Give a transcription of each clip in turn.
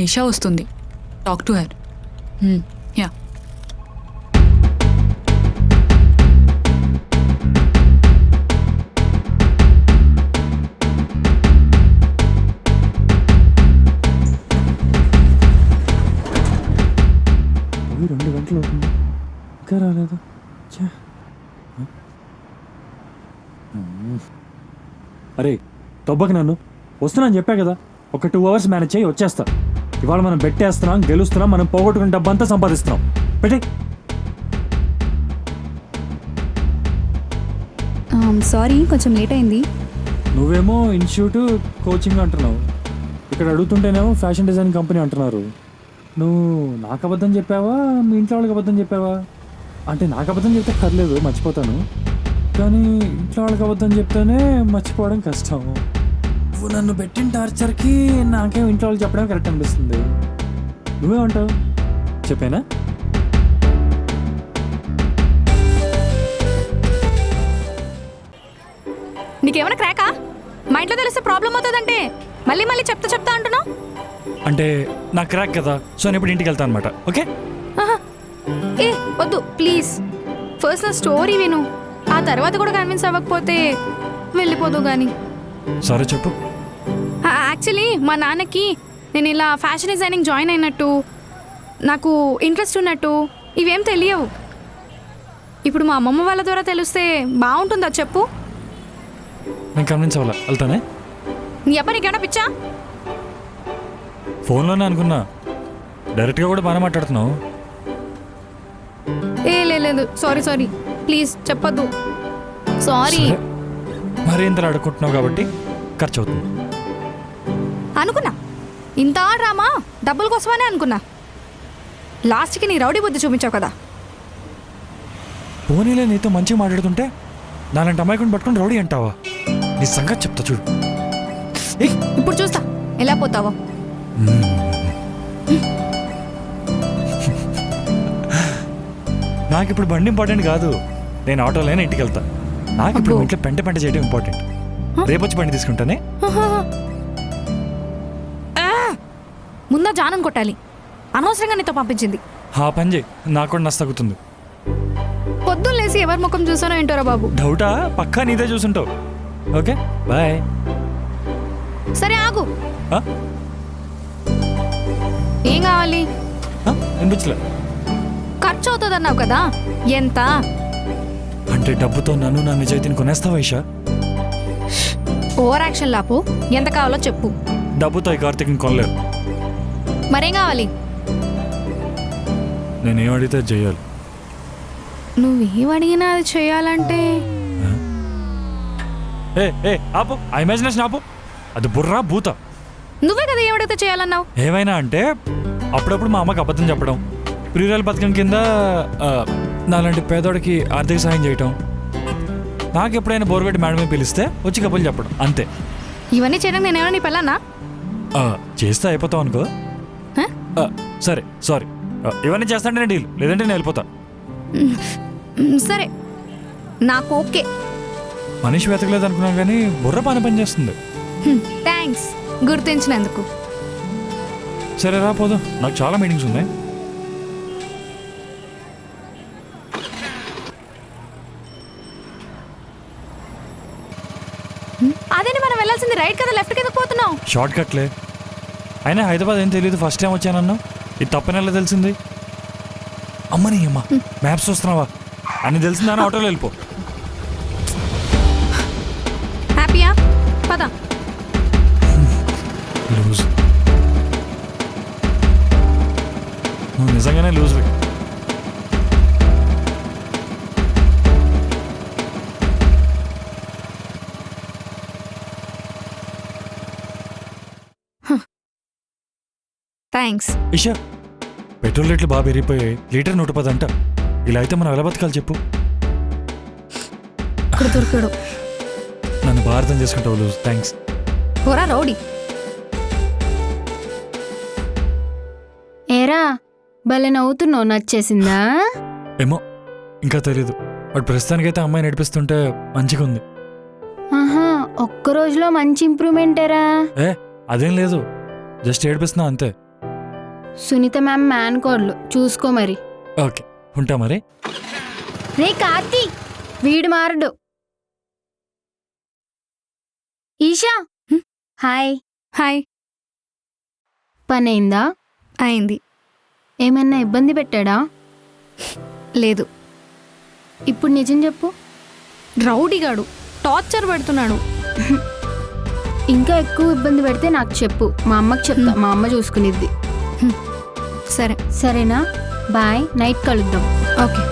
ఇషా వస్తుంది. Talk to her. Yeah. అవి 2 గంటలు అవుతుంది, ఇంకా రాలేదు. అరే తొబ్బకి నన్ను వస్తున్నాను చెప్పా కదా, ఒక 2 hours మేనేజ్ చేయి వచ్చేస్తా. ఇవాళ మనం బెట్టేస్తున్నాం, గెలుస్తున్నాం, మనం పోగొట్టుకున్న డబ్బంతా సంపాదిస్తున్నాం. పెట్టి సారీ కొంచెం లేట్ అయింది. నువ్వేమో ఇన్స్టిట్యూట్ కోచింగ్ అంటున్నావు, ఇక్కడ అడుగుతుంటేనేమో ఫ్యాషన్ డిజైన్ కంపెనీ అంటున్నారు. నువ్వు నాకు అబద్ధం చెప్పావా, మీ ఇంట్లో వాళ్ళకి అబద్ధం చెప్పావా? అంటే నాకు అబద్ధం చెప్తే పర్లేదు, మర్చిపోతాను. కానీ ఇంట్లో వాళ్ళకి అబద్ధం చెప్తేనే మర్చిపోవడం కష్టం. నువ్వు నన్ను పెట్టిన టార్చర్కి నాకేం ఇంట్లో వాళ్ళకి చెప్పడం కరెక్ట్ అనిపిస్తుంది. నువ్వేమంటావు చెప్పానా? నీకేమైనా క్రాకా? మా ఇంట్లో తెలిస్తే ప్రాబ్లం అవుతుందంటే మళ్ళీ మళ్ళీ చెప్తా అంటున్నావు. అంటే నా క్రాక్ కదా, సో నేను ఇప్పుడు ఇంటికి వెళ్తాను అనమాట. ఓకే ఏ వద్దు ప్లీజ్, ఫస్ట్ నా స్టోరీ విను, ఆ తర్వాత కూడా కన్విన్స్ అవ్వకపోతే వెళ్ళిపోదు కానీ. సరే చెప్పు. యాక్చువల్లీ మా నాన్నకి నేను ఇలా ఫ్యాషన్ డిజైనింగ్ జాయిన్ అయినట్టు, నాకు ఇంట్రెస్ట్ ఉన్నట్టు ఇవేం తెలియవు. ఇప్పుడు మా అమ్మమ్మ వాళ్ళ ద్వారా తెలిస్తే బాగుంటుందా చెప్పు? నేను కన్విన్స్ అవ్వాలా, వెళ్తానే. నీ అబ్బా నీకేమైనా పిచ్చా? ఫోన్లోనే అనుకున్నా, డైరెక్ట్గా కూడా బాగానే మాట్లాడుతున్నావు. ఏ లేదు సారీ ప్లీజ్ చెప్పొద్దు. సారీ. మరి ఇంతలో అడుక్కుంటున్నావు కాబట్టి ఖర్చు అవుతుంది అనుకున్నా. ఇంత డ్రామా డబ్బుల కోసమనే అనుకున్నా. లాస్ట్కి నీ రౌడీ బుద్ధి చూపించావు కదా. పోనీలే, నీతో మంచిగా మాట్లాడుతుంటే నాలాంటి అమ్మాయిని పట్టుకుని రౌడీ అంటావా? నీ సంగతి చెప్తా చూడు. ఇప్పుడు చూస్తా ఎలా పోతావో. నాకు ఇప్పుడు బండి ఇంపార్టెంట్ కాదు, నేను ఆటోలోనే ఇంటికి వెళ్తా. నాకు ఇప్పుడు ఇంట్లో పెంట చేయడం ఇంపార్టెంట్. రేపు వచ్చి బండి తీసుకుంటానే. ముందా జానం కొట్టాలి, అనవసరంగా నీతో పంపించింది. ఆ పని చేయి, నాకు కూడా నష్ట తగ్గుతుంది. పొద్దున్న లేసి ఎవరి ముఖం చూసానో ఏంటోరా బాబు. డౌటా? పక్కా నీదే చూసుంటావు. Okay bye. సరే ఆగు. ఏం కావాలి? వినిపించలే. ఖర్చు అవుతుంది అన్నావు కదా, ఎంత? అంటే డబ్బుతో నన్ను నా నిజాయితీని కొనేస్తావా ఇషా? ఓవర్ యాక్షన్ లాపు. ఎంత కావాలో చెప్పు. డబ్బుతో ఈ కార్తీక్ని కొనలేరు. మరేం కావాలి? నేనేం అడిగితే అది చెయ్యాలి. నువ్వేం అడిగినా అది చేయాలంటే ఏ ఆపు, ఆ ఇమాజినేషన్ ఆపు. అది బుర్రా భూత. నువ్వే కదా ఏమడిగితే చేయాలన్నావు. ఏమైనా అంటే అప్పుడప్పుడు మా అమ్మకి అబద్ధం చెప్పడం, ప్రియురాల పథకం కింద నాలాంటి పేదోడికి ఆర్థిక సాయం చేయటం, నాకు ఎప్పుడైనా బోర్గడ్డి మేడమే పిలిస్తే వచ్చి కబుర్లు చెప్పడం, అంతే. ఇవన్నీ చేయడం నేనేమన్నా నీ పెళ్ళానా? చేస్తే అయిపోతావు అనుకో. సరే సారీ, ఇవన్నీ చేస్తాంటే నేను డీల్, లేదంటే నేను వెళ్ళిపోతా. సరే నాకు ఓకే. మనిషి వెతకలేదు అనుకున్నాను కానీ బుర్ర పని చేస్తుంది. థ్యాంక్స్ గుర్తించినందుకు. సరే రా పోదాం, నాకు చాలా మీటింగ్స్ ఉన్నాయి. అదేంటి మనం వెళ్ళాల్సింది రైట్ కదా, లెఫ్ట్ కింద పోతున్నాం. షార్ట్ కట్లే. అయినా హైదరాబాద్ ఏం తెలియదు, ఫస్ట్ టైం వచ్చానన్నా. ఇది తప్పనెలా తెలిసింది? అమ్మని అమ్మ మ్యాప్స్ చూస్తున్నావా అని తెలిసిందని ఆటోలో వెళ్ళిపో. హ్యాపీయా? పద. లూజ్. నువ్వు నిజంగానే లూజ్. థ్యాంక్స్. ఇషా, పెట్రోల్ రేట్లు బాగా పెరిగిపోయాయి, లీటర్ 110 అంట. ఇలా అయితే మనం ఎలా బతకాలి చెప్పు? దొరికాడు. నన్ను బాగా అర్థం చేసుకుంటావు లూజ్. థ్యాంక్స్. పోరా రౌడీ. ఏరా భలే నవ్వుతున్నావు, నచ్చేసిందా? ఏమో ఇంకా తెలీదు, బట్ ప్రస్తుతానికైతే అమ్మాయి నడిపిస్తుంటే మంచిగా ఉంది. ఆహా, ఒక్క రోజులో మంచి ఇంప్రూవ్మెంటేరా. అదేం లేదు, జస్ట్ ఏడిపిస్తున్నా అంతే. సునీత మ్యామ్ మ్యాన్ కోడ్లు చూసుకో మరి. ఓకే, ఉంటా మరి. రే కార్తీ, వీడు మారడు. ఈషా, హాయ్. హాయ్. పని అయిందా? అయింది. ఏమైనా ఇబ్బంది పెట్టాడా? లేదు. ఇప్పుడు నిజం చెప్పు. రౌడీగాడు టార్చర్ పెడుతున్నాడు. ఇంకా ఎక్కువ ఇబ్బంది పెడితే నాకు చెప్పు, మా అమ్మకి చెప్తా, మా అమ్మ చూసుకునిద్ది. సరే. సరేనా? బాయ్, నైట్ కలుద్దాం. ఓకే.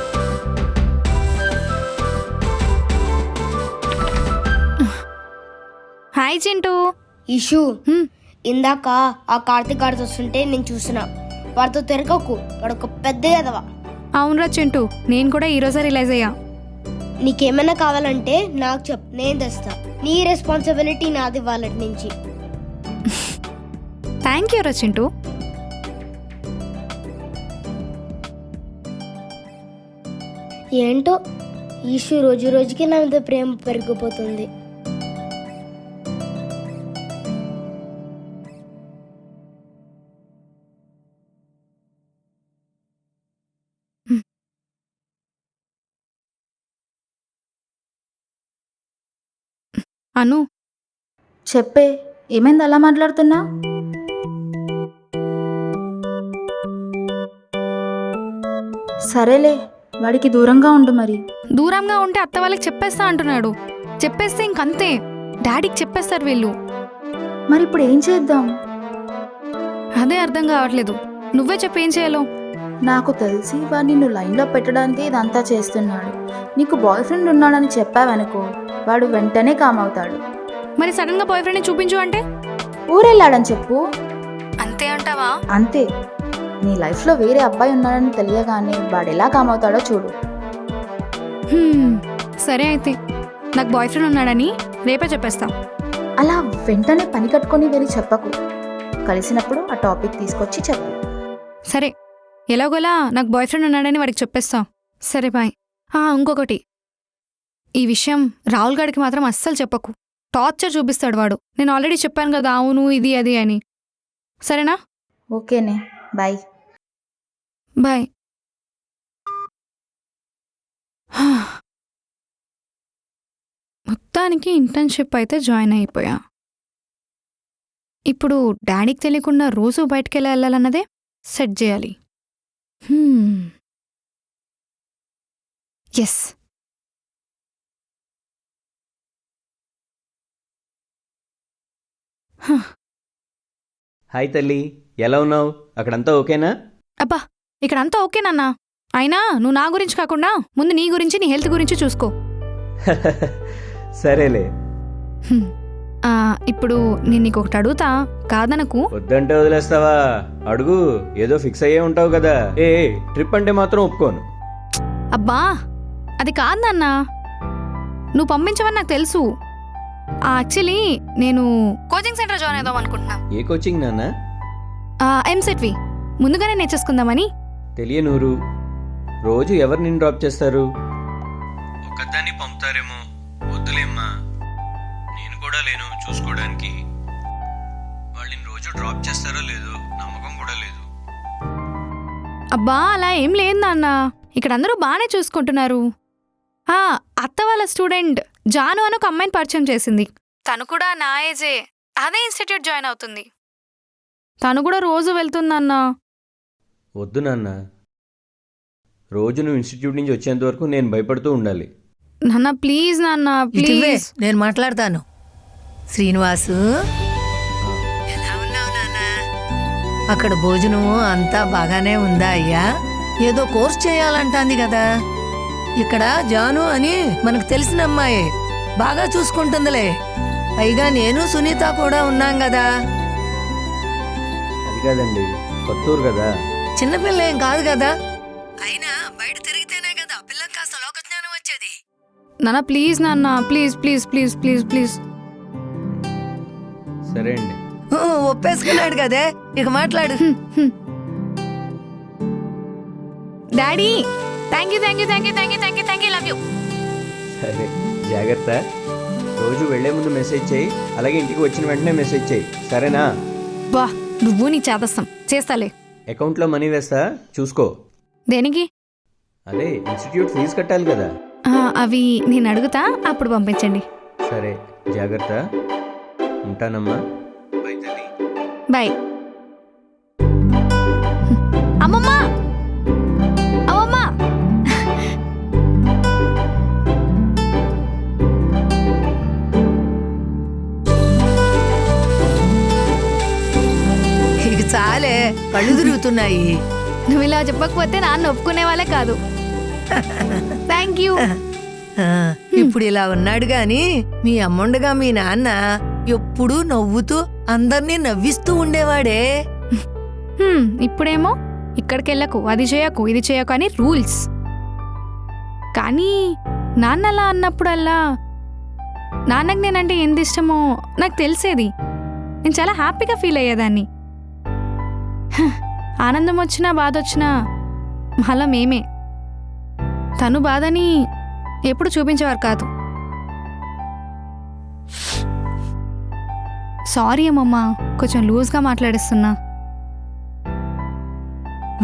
హాయ్ చింటూ. ఇషు, ఇందాక ఆ కార్తీక్ గారితో వస్తుంటే నేను చూసిన. వాడితో తిరగకు, వాడు ఒక పెద్ద ఎదవ. అవునరా చింటూ, నేను కూడా ఈరోజే రిలైజ్ అయ్యా. నీకేమైనా కావాలంటే నాకు చెప్పు, నేను తెస్తా. నీ రెస్పాన్సిబిలిటీ నాది వాళ్ళ నుంచి. థ్యాంక్ యూ రా చింటూ. ఏంటో ఈషు రోజు రోజుకి నా మీద ప్రేమ పెరిగిపోతుంది. అను, చెప్పే, ఏమైంది అలా మాట్లాడుతున్నా? సరేలే, వాడికి దూరంగా ఉండు మరి. దూరంగా ఉంటే అత్త వాళ్ళకి చెప్పేస్తా అంటున్నాడు. చెప్పేస్తే ఇంకంతే, డాడీకి చెప్పేస్తారు వీళ్ళు. మరి ఇప్పుడు ఏం చేద్దాం? అదే అర్థం కావట్లేదు. నువ్వే చెప్పు, ఏం చేయాలో. నాకు తెలిసి వాడు నిన్ను లైన్లో పెట్టడానికి ఇదంతా చేస్తున్నాడు. నీకు బాయ్ ఫ్రెండ్ ఉన్నాడని చెప్పావనుకో, వాడు వెంటనే కామ్ అవుతాడు. మరి సడన్ గా బాయ్ ఫ్రెండ్ని చూపించు అంటే? ఊరెళ్ళాడని చెప్పు. అంతే అంటావా? అంతే. నీ లైఫ్లో వేరే అబ్బాయి ఉన్నాడని తెలియగానే వాడు ఎలా కామ్ అవుతాడో చూడు. సరే అయితే, నాకు బాయ్ ఫ్రెండ్ ఉన్నాడని రేపే చెప్పేస్తా. అలా వెంటనే పని కట్టుకొని వెళ్ళి చెప్పకు. కలిసినప్పుడు ఆ టాపిక్ తీసుకొచ్చి చెప్పు. సరే, ఎలాగోలా నాకు బాయ్ ఫ్రెండ్ ఉన్నాడని వాడికి చెప్పేస్తా. సరే బాయ్. ఇంకొకటి, ఈ విషయం రాహుల్ గాడికి మాత్రం అస్సలు చెప్పకు. టార్చర్ చూపిస్తాడు వాడు. నేను ఆల్రెడీ చెప్పాను కదా, అవును ఇది అది అని. సరేనా? ఓకేనే, బాయ్. బాయ్. మొత్తానికి ఇంటర్న్షిప్ అయితే జాయిన్ అయిపోయా. ఇప్పుడు డాడీకి తెలియకుండా రోజు బయటకెళ్ళి వెళ్ళాలన్నదే సెట్ చేయాలి. ఎస్. హాయ్ తల్లి, ఎలా ఉన్నావు? అక్కడంతా ఓకేనా? అబ్బా, ఇక్కడంతా ఓకేనన్నా. అయినా నువ్వు నా గురించి కాకుండా ముందు నీ గురించి, నీ హెల్త్ గురించి చూసుకో. సరేలే. ఇప్పుడు నేను నీకు ఒకటి అడుగుతా, కాదనకు. వద్దంటే వదిలేస్తావా? అడుగు, ఏదో ఫిక్స్ అయ్యే ఉంటావు కదా. ట్రిప్ అంటే మాత్రం ఒప్పుకోను. అబ్బా, అది కాదు నాన్న, నువ్వు పంపించవని నాకు తెలుసు. యాక్చువల్లీ నేను కోచింగ్ సెంటర్ జాయిన్ అవుదాం అనుకుంటున్నా. ఏ కోచింగ్ నాన్న? ఎంసెట్వి ముందుగానే నేర్చేసుకుందామని. తెలియనూరు. రోజు ఎవరు నిన్ను డ్రాప్ చేస్తారు? ఒక్కదాన్ని పంపుతారేమో. వద్దులేమ్మా, నేను కూడా లేను చూసుకోవడానికి. వాళ్ళని రోజు డ్రాప్ చేస్తారో లేదో నమ్మకం కూడా లేదు. అబ్బా, అలా ఏం లేదు నాన్న, ఇక్కడ అందరూ బాగానే చూసుకుంటున్నారు. అత్త వాళ్ళ స్టూడెంట్ జాను అని ఒక అమ్మాయిని పరిచయం చేసింది. తను కూడా నా ఏజే, అదే ఇన్స్టిట్యూట్ జాయిన్ అవుతుంది. తను కూడా రోజు వెళ్తుందన్న. వద్దు నాన్న, రోజు నువ్వు ఇన్స్టిట్యూట్ నుంచి వచ్చేంత వరకు నేను భయపడుతూ ఉండాలి. నాన్న ప్లీజ్, నాన్న ప్లీజ్. నేను మాట్లాడతాను. శ్రీనివాసు, ఎలా ఉన్నావు నాన్న? అక్కడ భోజనము అంతా బాగానే ఉందా అయ్యా? ఏదో కోర్స్ చేయాలంటాంది కదా. ఇక్కడ జాను అని మనకు తెలిసిన అమ్మాయి, బాగా చూసుకుంటుందిలే. పైగా నేను సునీత కూడా ఉన్నాం కదా. అది కాదండి, కొత్తూరు కదా. చిన్నపిల్ల ఏం కాదు కదా. అయినా బయట తిరిగితేనే కదా పిల్లకి కాస్త లోకజ్ఞానం వచ్చేది. నాన్న ప్లీజ్, నాన్న please please please please please. సరే అండి. ఒప్పేసుకున్నాడు కదే, ఇక మాట్లాడు. Daddy, thank you thank you thank you thank you thank you thank you, love you. సరే, జాగ్రత్త. రోజు వెళ్లే ముందు మెసేజ్ చేయి, అలాగే ఇంటికి వచ్చిన వెంటనే మెసేజ్ చేయి, సరేనా? బా, నువ్వు నీ చేదస్తాం చేస్తాలే. అకౌంట్లో మనీ వేస్తా, చూసుకో. దేనికి? అదే ఇన్స్టిట్యూట్ ఫీజు కట్టాలి కదా. అవి నేను అడుగుతా, అప్పుడు పంపించండి. సరే, జాగ్రత్త. ఉంటానమ్మా. బై తల్లి. బాయ్. అమ్మమ్మ, అమ్మమ్మ. ఇక చాలే, కళ్ళు తిరుగుతున్నాయి. నువ్వు ఇలా చెప్పకపోతే నాన్న ఒప్పుకునే వాళ్ళే కాదు. Thank you. ఇప్పుడు ఇలా ఉన్నాడు గాని మీ అమ్ముండగా మీ నాన్న ఎప్పుడూ నవ్వుతూ అందర్నీ నవ్విస్తూ ఉండేవాడే. ఇప్పుడేమో ఇక్కడికెళ్ళకు, అది చేయకు, ఇది చేయకు అని రూల్స్. కానీ నాన్న అలా అన్నప్పుడల్లా నాన్నకు నేనంటే ఎంత ఇష్టమో నాకు తెలిసేది. నేను చాలా హ్యాపీగా ఫీల్ అయ్యేదాన్ని. ఆనందం వచ్చినా బాధ వచ్చినా మళ్ళా మేమే. తను బాధని ఎప్పుడు చూపించేవారు కాదు. సారీ అమ్మమ్మ, కొంచెం లూజ్గా మాట్లాడిస్తున్నా.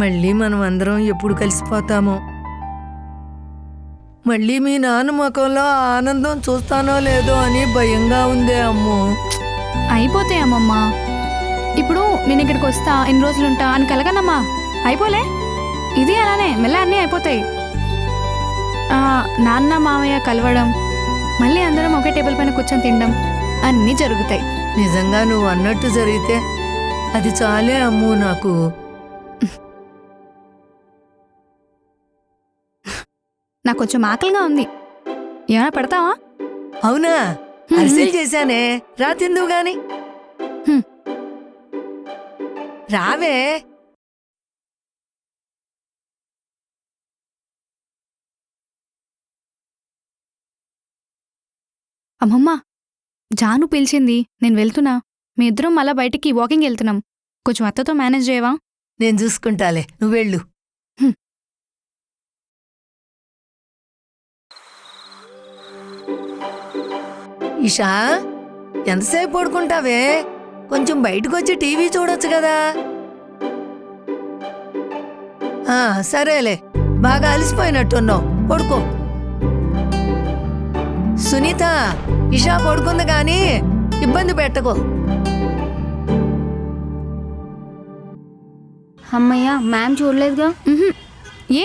మళ్ళీ మనం అందరం ఎప్పుడు కలిసిపోతామో. మళ్ళీ మీ నాన్న ముఖంలో ఆనందం చూస్తానో లేదో అని భయంగా ఉందే అమ్మో. అయిపోతాయి అమ్మమ్మ. ఇప్పుడు నేను ఇక్కడికి వస్తా, ఎన్ని రోజులుంటా అని కలగనమ్మా. అయిపోలే, ఇది అలానే మెల్ల అన్నీ అయిపోతాయి. నాన్న మామయ్య కలవడం, మళ్ళీ అందరం ఒకే టేబుల్ పైన కూర్చొని తినడం అన్నీ జరుగుతాయి. నిజంగా నువ్వు అన్నట్టు జరిగితే అది చాలే అమ్ము నాకు. నాకు కొంచెం ఆకలిగా ఉంది, ఏమైనా పెడతావా? అవునా, అరిసెలు చేశానే, రా తిందువు గాని. రావే. అమ్మమ్మ, జాను పిలిచింది, నేను వెళ్తున్నా. మీ ఇద్దరం మళ్ళా బయటికి వాకింగ్ వెళ్తున్నాం. కొంచెం అత్తతో మేనేజ్ చేయవా? నేను చూసుకుంటాలే, నువ్వెళ్ళు. ఇషా, ఎంతసేపు పడుకుంటావే? కొంచెం బయటకు వచ్చి టీవీ చూడొచ్చు కదా. సరేలే, బాగా అలసిపోయినట్టున్నావు, పడుకో. సునీత, ఇషా పడుకుంది గాని ఇబ్బంది పెట్టకో. అమ్మయ్య, మ్యామ్ చూడలేదుగా. ఏ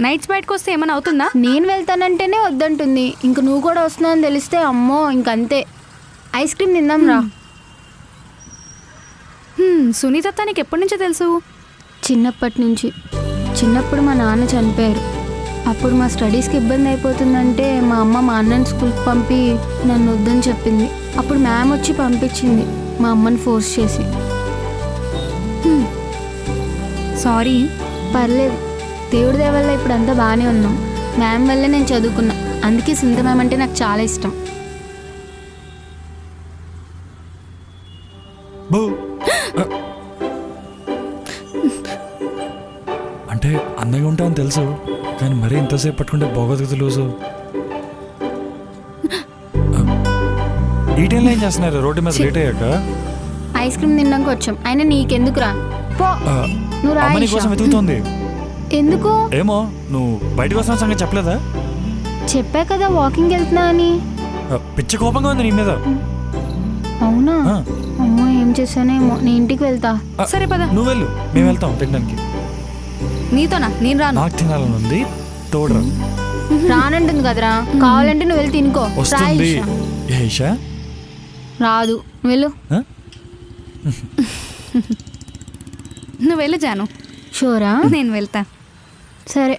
నైట్స్ బయటకు వస్తే ఏమైనా అవుతుందా? నేను వెళ్తానంటేనే వద్దంటుంది. ఇంక నువ్వు కూడా వస్తున్నావు అని తెలిస్తే అమ్మో ఇంకంతే. ఐస్ క్రీమ్ తిందాం రా. సునీత నీకు ఎప్పటి నుంచో తెలుసు? చిన్నప్పటి నుంచి. చిన్నప్పుడు మా నాన్న చనిపోయారు. అప్పుడు మా స్టడీస్కి ఇబ్బంది అయిపోతుందంటే మా అమ్మ మా అన్నని స్కూల్కి పంపి నన్ను వద్దని చెప్పింది. అప్పుడు మ్యామ్ వచ్చి పంపించింది, మా అమ్మని ఫోర్స్ చేసి. సారీ. పర్లేదు, దేవుడి దయ వల్ల ఇప్పుడు అంతా బాగానే ఉన్నాం. మ్యామ్ వల్లే నేను చదువుకున్నా. అందుకే సునీత మ్యామ్ అంటే నాకు చాలా ఇష్టం. అంటే అందంగా ఉంటామని తెలుసు, కానీ మరీ ఇంతసేపు పట్టుకుంటే బాగోదు లూజు. ఈ టైంలో ఏం చేస్తున్నారు రోడ్డు మీద లేట్ అయ్యాక? ఐస్ క్రీమ్ తిన్నాక వచ్చాం. అయినా నీకెందుకురా, పో. నువ్వు రా. అమ్మ నీ కోసం వెతుకుతోంది. ఎందుకు? ఏమో, నువ్వు బయటకు వస్తున్న సంగతి చెప్పలేదా? చెప్పా కదా వాకింగ్ వెళ్తున్నా అని. పిచ్చి కోపంగా ఉంది నీ మీద. అవునా? అమ్మో, ఏం చేశానేమో. నేను ఇంటికి వెళ్తా. సరే పద. నువ్వు వెళ్ళు, మేము వెళ్తాం తినడానికి. నీతోనా? నేను రాను. నాకు తినాలని ఉంది, తోడురా. రానంటుంది కదరా, కావాలంటే నువ్వు వెళ్ళి తినుకో. వస్తుంది. ఈషా రాదు, వెళ్ళు. నువ్వు వెళ్ళు జాను. షోరా? నేను వెళ్తా. సరే,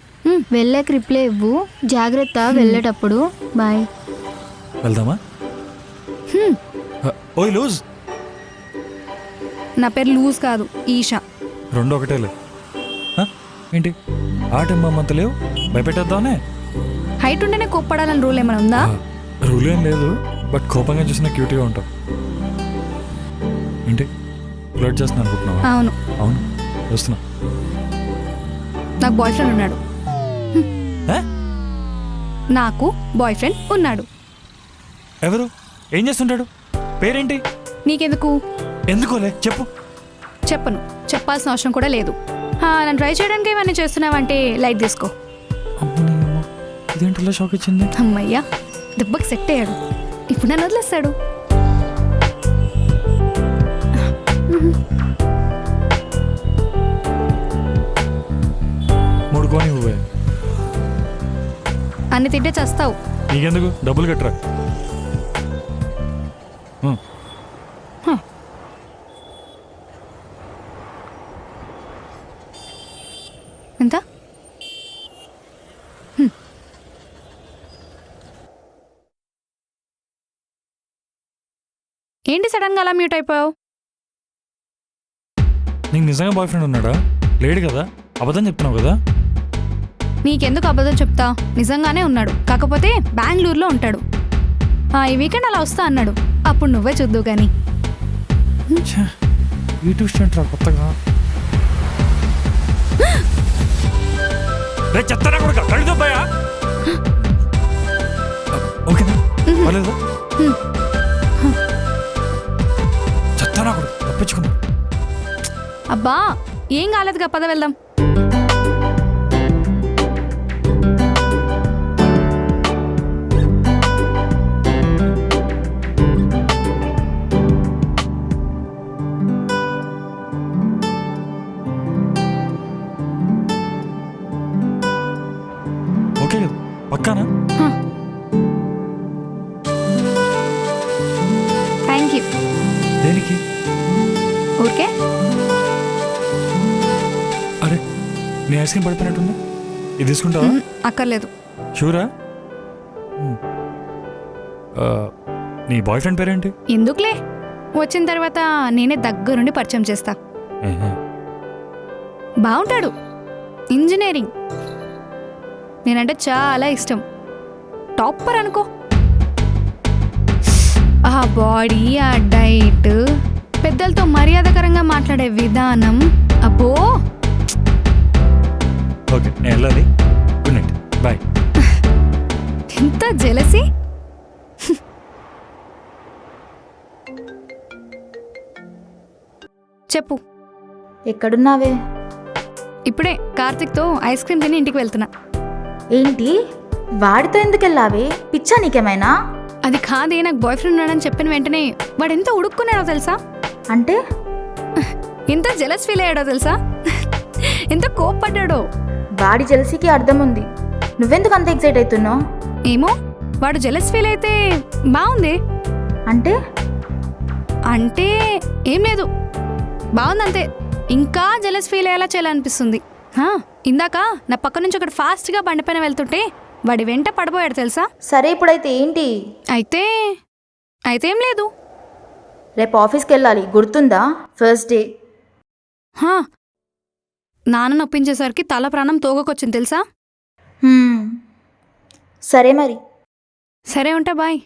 వెళ్ళాక రిప్లై ఇవ్వు. జాగ్రత్త వెళ్ళేటప్పుడు. బాయ్. వెళ్దామా? ఓయ్ లూజ్. నా పేరు లూజ్ కాదు, ఈషా. రెండు ఒకటేలే. ఏంటి ఆటమ్మంత లేవు, భయపెట్టేద్దామనే. హైట్ ఉంటేనే కోప్పడాలని రూల్ ఏమైనా ఉందా? రూల్ ఏం లేదు, బట్ కోపంగా చూసినా క్యూట్గా ఉంటావు. ఏంటి ఫ్లర్ట్ చేస్తున్నా అనుకుంటున్నావా? అవును. అవును, చూస్తున్నా. నాకు బాయ్ ఫ్రెండ్ ఉన్నాడు. నాకు బాయ్ ఫ్రెండ్ ఉన్నాడు. ఎవరు? ఏం చేస్తుంటాడు? పేరేంటి? నీకెందుకు? ఎందుకోలే చెప్పు. చెప్పను, చెప్పాల్సిన అవసరం కూడా లేదు. నన్ను ట్రై చేయడానికి ఇవన్నీ చేస్తున్నావంటే లైట్ తీసుకో. అమ్మని అమ్మ, ఇదేంటి ఇలా షాక్ ఇచ్చింది? అమ్మయ్యా, దెబ్బకి సెట్ అయ్యాడు. ఇప్పుడు నన్ను వదిలేస్తాడు. మూడుకోని నువ్వే అన్ని తింటే చేస్తావు. నీకెందుకు, డబ్బులు కట్టరా. ఎంత? ఏంటి సడన్గా అలా మ్యూట్ అయిపోయావు? నీకు నిజంగా బాయ్ ఫ్రెండ్ ఉన్నాడా? లేడు కదా, అబద్ధం చెప్తున్నావు కదా. నీకెందుకు అబద్ధం చెప్తా? నిజంగానే ఉన్నాడు, కాకపోతే బెంగళూరులో ఉంటాడు. ఈ వీకెండ్ అలా వస్తా అన్నాడు. అప్పుడు నువ్వే చూద్దువు కానీ. యూట్యూబ్ స్టూడెంట్ రా కొత్తగా. చెత్తనా కొడుక, కళ్ళు భయా. ఓకేనా, పర్లేదా? చెత్తనా కొడుకు, తప్పించుకున్నా. అబ్బా ఏం కాలేదుగా, పద వెళ్దాం. ఓకే కదా, పక్కానా? Thank you. దేనికి? ఓకే. అరే, నీ ఐస్ క్రీమ్ పడిపోయినట్టుంది, ఇది తీసుకుంటావా? అక్కర్లేదు. షూరా? నీ బాయ్ ఫ్రెండ్ పేరేంటి? ఎందుకులే, వచ్చిన తర్వాత నేనే దగ్గరుండి పరిచయం చేస్తా. బాగుంటాడు, ఇంజనీరింగ్. నేనంటే చాలా ఇష్టం, టాపర్ అనుకో. ఆ బాడీ, ఆ డైట్, పెద్దలతో మర్యాదకరంగా మాట్లాడే విధానం, అబ్బో. ఓకే, నేను వెళ్ళాలి. Good night, bye. ఎంత జెలసీ. చెప్పు. ఎక్కడున్నావే? ఇప్పుడే కార్తిక్తో ఐస్ క్రీమ్ తిని ఇంటికి వెళ్తున్నా. ఏంటి, వాడితో ఎందుకు వెళ్ళావే? పిచ్చా నీకేమైనా? అది కాదే, నాకు బాయ్ ఫ్రెండ్ ఉన్నాడని చెప్పిన వెంటనే వాడు ఎంత ఉడుక్కున్నాడో తెలుసా? అంటే ఎంత జెలస్ ఫీల్ అయ్యాడో తెలుసా? ఎంత కోప్పడ్డాడో. వాడి జెలసీకి అర్థం ఉంది, నువ్వెందుకు అంత ఎక్సైట్ అవుతున్నావు? ఏమో, వాడు జెలస్ ఫీల్ అయితే బాగుంది. అంటే అంటే ఏం లేదు, బాగుందంతే. ఇంకా జెలస్ ఫీల్ అయ్యేలా చేయాలనిపిస్తుంది. ఇందాక నా పక్క నుంచి ఒకటి ఫాస్ట్గా బండిపైన వెళ్తుంటే వాడి వెంట పడిపోయాడు తెలుసా? సరే, ఇప్పుడైతే ఏంటి? అయితే ఏం లేదు. రేపు ఆఫీస్కి వెళ్ళాలి, గుర్తుందా? First day. నాన్న నొప్పించేసరికి తల ప్రాణం తోగకొచ్చింది తెలుసా? సరే మరి. సరే ఉంటా, బాయ్.